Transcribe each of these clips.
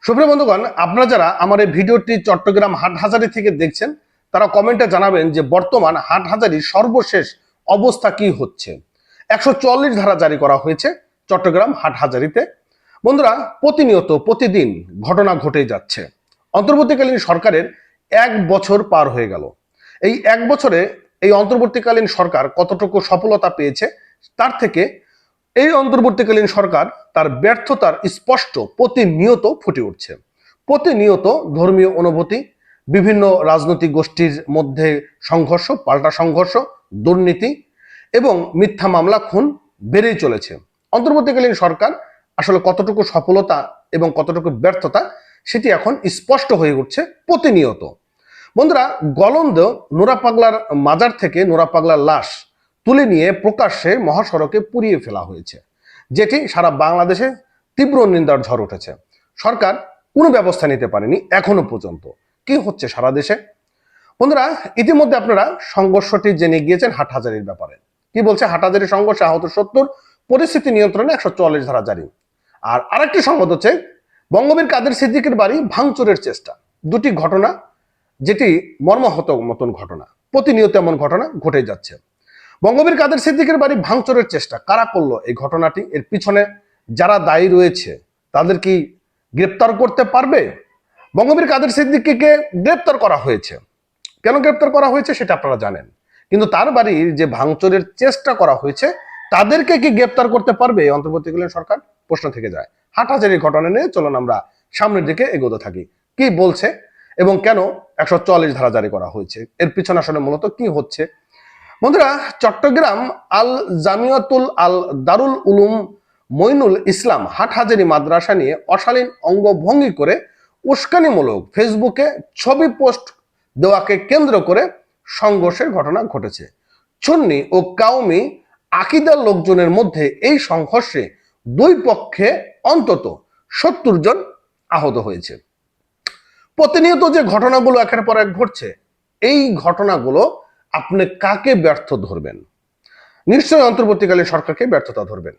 সুপ্রিয় বন্ধুগণ, আপনারা যারা আমার এই ভিডিওটি চট্টগ্রাম হাটহাজারী থেকে দেখছেন তারা কমেন্টে জানাবেন যে বর্তমান হাটহাজারীর সর্বশেষ অবস্থা কি হচ্ছে। 144 ধারা জারি করা হয়েছে চট্টগ্রাম হাটহাজারীতে। বন্ধুরা, প্রতিনিয়ত প্রতিদিন ঘটনা ঘটে যাচ্ছে। অন্তর্বর্তীকালীন সরকারের 1 বছর পার হয়ে গেল। এই 1 বছরে এই অন্তর্বর্তীকালীন সরকার কতটুকু সফলতা পেয়েছে তার থেকে এই অন্তর্বর্তীকালীন সরকার তার ব্যর্থতার স্পষ্ট প্রতিনিয়ত ফুটে উঠছে। প্রতিনিয়ত ধর্মীয় অনুভূতি, বিভিন্ন রাজনৈতিক গোষ্ঠীর মধ্যে সংঘর্ষ, পাল্টা সংঘর্ষ, দুর্নীতি এবং মিথ্যা মামলা, খুন বেড়েই চলেছে। অন্তর্বর্তীকালীন সরকার আসলে কতটুকু সফলতা এবং কতটুকু ব্যর্থতা সেটি এখন স্পষ্ট হয়ে উঠছে প্রতিনিয়ত। বন্ধুরা, গলন্দ নোরা পাগলার মাজার থেকে নোরা পাগলার লাশ তুলে নিয়ে প্রকাশ্যে মহাসড়কে পুড়িয়ে ফেলা হয়েছে, যেটি সারা বাংলাদেশে তীব্র নিন্দার ঝড় উঠেছে। সরকার কোনো ব্যবস্থা নিতে পারেনি এখনো পর্যন্ত। কি হচ্ছে সারা দেশে? বন্ধুরা, ইতিমধ্যে আপনারা সংঘর্ষটি জেনে গিয়েছেন হাটহাজারীর ব্যাপারে। কি বলছে? হাটহাজারী সংঘর্ষে আহত 70, পরিস্থিতি নিয়ন্ত্রণে 144 ধারা জারি। আর আরেকটি সংবাদ হচ্ছে বঙ্গবীর কাদের সিদ্দিকের বাড়ি ভাঙচুরের চেষ্টা। দুটি ঘটনা যেটি মর্মাহত মতন ঘটনা, প্রতিনিয়ত এমন ঘটনা ঘটে যাচ্ছে। বঙ্গবীর কাদের সিদ্দিকের বাড়ি ভাঙচুরের চেষ্টা কারা করলো এই ঘটনাটি? এর পিছনে যারা দায়ী রয়েছে তাদের কি গ্রেপ্তার করতে পারবে? বঙ্গবীর কাদের সিদ্দিকীকে গ্রেপ্তার করা হয়েছে। কেন গ্রেপ্তার করা হয়েছে সেটা আপনারা জানেন, কিন্তু তার বাড়ির যে ভাঙচুরের চেষ্টা করা হয়েছে তাদেরকে কি গ্রেপ্তার করতে পারবে অন্তর্বর্তীকালীন সরকার? প্রশ্ন থেকে যায়। হাটহাজারীর ঘটনা নিয়ে চলুন আমরা সামনের দিকে এগোতে থাকি। কি বলছে এবং কেন 144 ধারা জারি করা হয়েছে, এর পিছনে আসলে মূলত কি হচ্ছে? বন্ধুরা, চট্টগ্রাম আল জামিয়াতুল আল দারুল উলুম মইনুল ইসলাম হাটহাজারী মাদ্রাসা নিয়ে অশালীন অঙ্গভঙ্গি করে উস্কানিমূলক ফেসবুকে ছবি পোস্ট দেওয়াকে কেন্দ্র করে সংঘর্ষের ঘটনা ঘটেছে। সুন্নি ও কাউমি আকিদার লোকজনের মধ্যে এই সংঘর্ষে দুই পক্ষে অন্তত 70 জন আহত হয়েছে। প্রতিনিয়ত যে ঘটনাগুলো একের পর এক ঘটছে, এই ঘটনাগুলো আপনি কাকে ব্যর্থ ধরবেন? নিশ্চয়ই অন্তর্বর্তীকালীন সরকারকে ব্যর্থতা ধরবেন।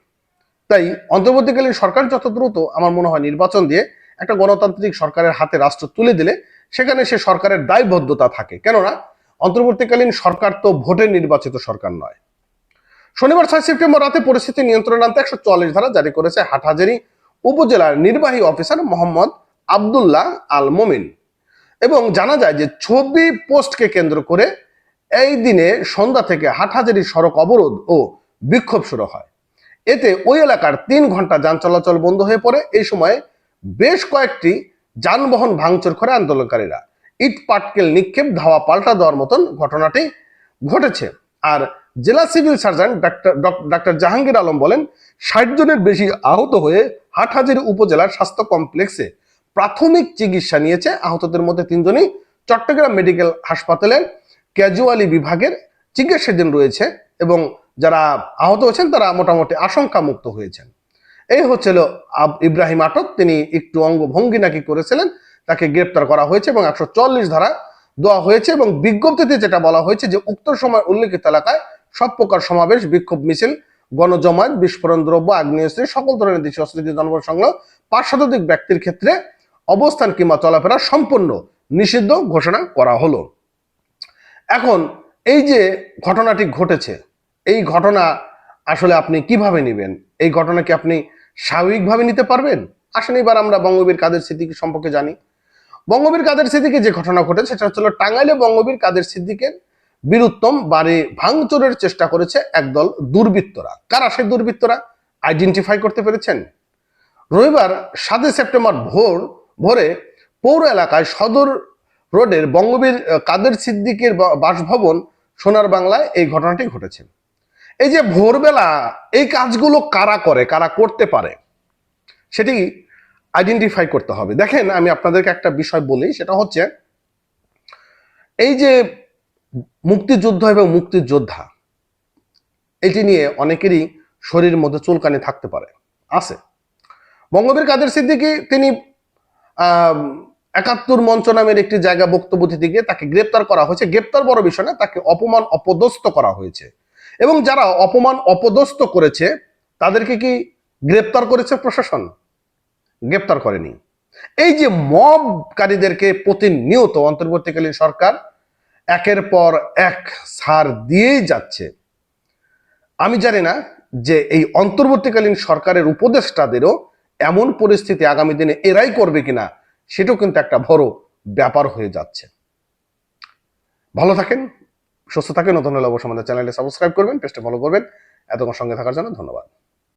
তাই অন্তর্বর্তীকালীন সরকার যত দ্রুত আমার মনে হয় নির্বাচন দিয়ে একটা গণতান্ত্রিক সরকারের হাতে রাষ্ট্র তুলে দিলে সেখানে সে সরকারের দায়বদ্ধতা থাকে। কেননা অন্তর্বর্তীকালীন সরকার তো ভোটে নির্বাচিত সরকার নয়। শনিবার 6 সেপ্টেম্বর রাতে পরিস্থিতি নিয়ন্ত্রণে আনতে 144 ধারা জারি করেছে হাটহাজারী উপজেলার নির্বাহী অফিসার মোহাম্মদ আবদুল্লাহ আল মোমিন। এবং জানা যায় যে ছবি পোস্টকে কেন্দ্র করে এই দিনে সন্ধ্যা থেকে হাটহাজারী সড়ক অবরোধ ও বিক্ষোভ শুরু হয়। এতে ওই এলাকার 3 ঘন্টা যান চলাচল বন্ধ হয়ে পড়ে। এই সময় বেশ কয়েকটি যানবাহন ভাঙচুর করে আন্দোলনকারীরা। ইট পাটকেল নিক্ষেপ, ধাওয়া পাল্টা দেওয়ার মতন ঘটনাটি ঘটেছে। আর জেলা civil surgeon doctor Jahangir Alam বলেন, 60 জনের বেশি আহত হয়ে হাটহাজারী উপজেলার স্বাস্থ্য কমপ্লেক্সে প্রাথমিক চিকিৎসা নিয়েছে। আহতদের মধ্যে 3 জনই চট্টগ্রাম মেডিকেল হাসপাতালের ক্যাজুয়ালি বিভাগের চিকিৎসাধীন রয়েছে এবং যারা আহত হয়েছেন তারা মোটামুটি আশঙ্কা মুক্ত হয়েছেন। এই হচ্ছিল ইব্রাহিম আটক। তিনি একটু অঙ্গভঙ্গি নাকি করেছিলেন, তাকে গ্রেপ্তার করা হয়েছে এবং 144 ধারা দেওয়া হয়েছে। এবং বিজ্ঞপ্তিতে যেটা বলা হয়েছে যে উক্ত সময় উল্লেখিত এলাকায় সব প্রকার সমাবেশ, বিক্ষোভ মিছিল, গণজমায়েত, বিস্ফোরণ দ্রব্য, আগ্নেয়াস্ত্র, সকল ধরনের দেশীয় অস্ত্র জনবল সংগ্রহ 5 শতাধিক ব্যক্তির ক্ষেত্রে অবস্থান কিংবা চলাফেরা সম্পূর্ণ নিষিদ্ধ ঘোষণা করা হলো। এখন এই যে ঘটনাটি ঘটেছে, এই ঘটনা আসলে আপনি কিভাবে নেবেন? এই ঘটনা কি আপনি স্বাভাবিকভাবে নিতে পারবেন? আসেন এবার আমরা বঙ্গবীর কাদের সিদ্দিকী সম্পর্কে জানি। বঙ্গবীর কাদের সিদ্দিকী যে ঘটনা ঘটেছে সেটা হচ্ছিল টাঙ্গাইলে বঙ্গবীর কাদের সিদ্দিকের বীরুত্তম বাড়ি ভাঙচুরের চেষ্টা করেছে একদল দুর্বৃত্তরা। কারা সেই দুর্বৃত্তরা? আইডেন্টিফাই করতে পেরেছেন? রবিবার 7 সেপ্টেম্বর ভোরে পৌর এলাকায় সদর রোডের বঙ্গবীর কাদের সিদ্দিকের বাসভবন সোনার বাংলায় এই ঘটনাটি ঘটেছে। এই যে ভোরবেলা এই কাজগুলো কারা করে, কারা করতে পারে সেটি আইডেন্টিফাই করতে হবে। দেখেন, আমি আপনাদেরকে একটা বিষয় বলি, সেটা হচ্ছে এই যে মুক্তিযুদ্ধ এবং মুক্তিযোদ্ধা, এটি নিয়ে অনেকেরই শরীরের মধ্যে চুলকানি থাকতে পারে, আছে। বঙ্গবীর কাদের সিদ্দিকী তিনি 71 মঞ্চ নামের একটি জায়গা বক্তব্য দিতে গিয়ে তাকে গ্রেপ্তার করা হয়েছে। গ্রেপ্তার বড় বিষয় না, তাকে অপমান অপদস্থ করা হয়েছে। এবং যারা অপমান অপদস্থ করেছে তাদেরকে কি গ্রেপ্তার করেছে প্রশাসন? গ্রেপ্তার করেনি। এই যে মবকারীদেরকে প্রতিনিয়ত অন্তর্বর্তীকালীন সরকার একের পর এক ছাড় দিয়েই যাচ্ছে, আমি জানি না যে এই অন্তর্বর্তীকালীন সরকারের উপদেষ্টাদেরও এমন পরিস্থিতি আগামী দিনে এরাই করবে কিনা, সেটাও কিন্তু একটা বড় ব্যাপার হয়ে যাচ্ছে। ভালো থাকেন, সুস্থ থাকেন। নতুন হলে অবশ্যই আমাদের চ্যানেলটি সাবস্ক্রাইব করবেন, পেজটা ফলো করবেন। এতক্ষণ সঙ্গে থাকার জন্য ধন্যবাদ।